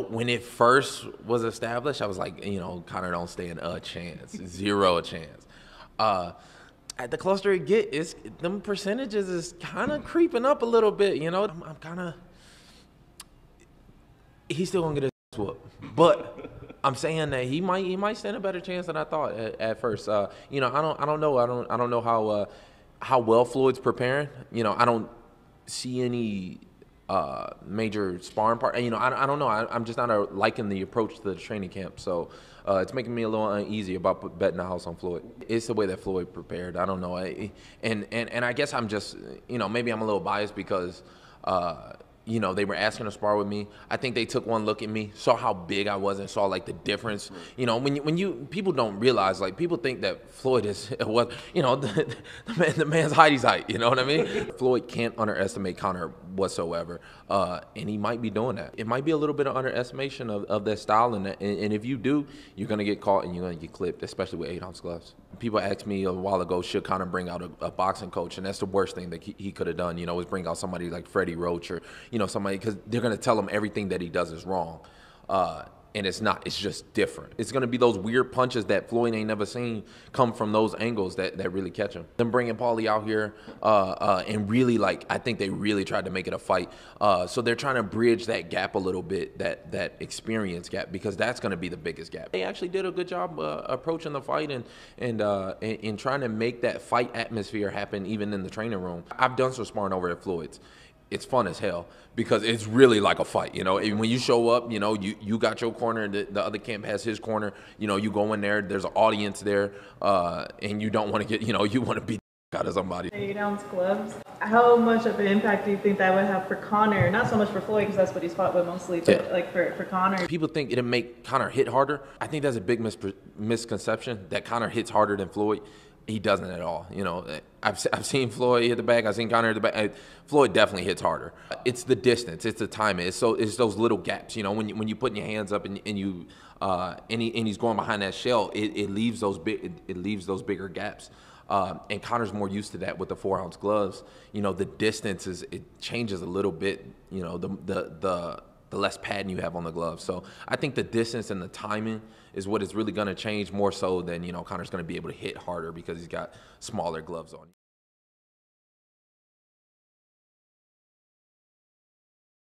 When it first was established, I was like, Conor don't stand a chance, zero chance. At the closer it get, them percentages is kind of creeping up a little bit. I'm kind of. He's still gonna get his whoop, but I'm saying that he might stand a better chance than I thought at first. I don't know how well Floyd's preparing. I don't see any major sparring part. I don't know. I'm just not liking the approach to the training camp. So it's making me a little uneasy about betting the house on Floyd. It's the way that Floyd prepared. I don't know. And I guess I'm just, maybe I'm a little biased because, they were asking to spar with me. I think they took one look at me, saw how big I was, and saw like the difference. People don't realize, like, people think that Floyd is the man's Heidi's height. You know what I mean? Floyd can't underestimate Conor whatsoever, and he might be doing that. It might be a little bit of underestimation of that style, and if you do, you're gonna get caught and you're gonna get clipped, especially with 8-ounce gloves. People asked me a while ago, should Conor bring out a boxing coach, and that's the worst thing that he could have done. Was bring out somebody like Freddie Roach or somebody, because they're gonna tell him everything that he does is wrong. And it's not. It's just different. It's going to be those weird punches that Floyd ain't never seen come from those angles that really catch him. Them bringing Paulie out here and really, I think they really tried to make it a fight. So they're trying to bridge that gap a little bit, that experience gap, because that's going to be the biggest gap. They actually did a good job approaching the fight and trying to make that fight atmosphere happen even in the training room. I've done some sparring over at Floyd's. It's fun as hell because it's really like a fight, And when you show up, you got your corner, the other camp has his corner. You go in there, there's an audience there, and you don't want to get, you want to beat the out of somebody. 8-ounce gloves. How much of an impact do you think that would have for Conor? Not so much for Floyd, because that's what he's fought with mostly, but like for Conor. People think it'll make Conor hit harder. I think that's a big misconception that Conor hits harder than Floyd. He doesn't at all. I've seen Floyd hit the back. I've seen Conor hit the back. Floyd definitely hits harder. It's the distance. It's the timing. It's those little gaps. When you putting your hands up and he's going behind that shell, it leaves those bigger gaps. And Conor's more used to that with the 4-ounce gloves. The distance it changes a little bit. The less padding you have on the glove. So I think the distance and the timing is what is really going to change more so than, Conor's going to be able to hit harder because he's got smaller gloves on.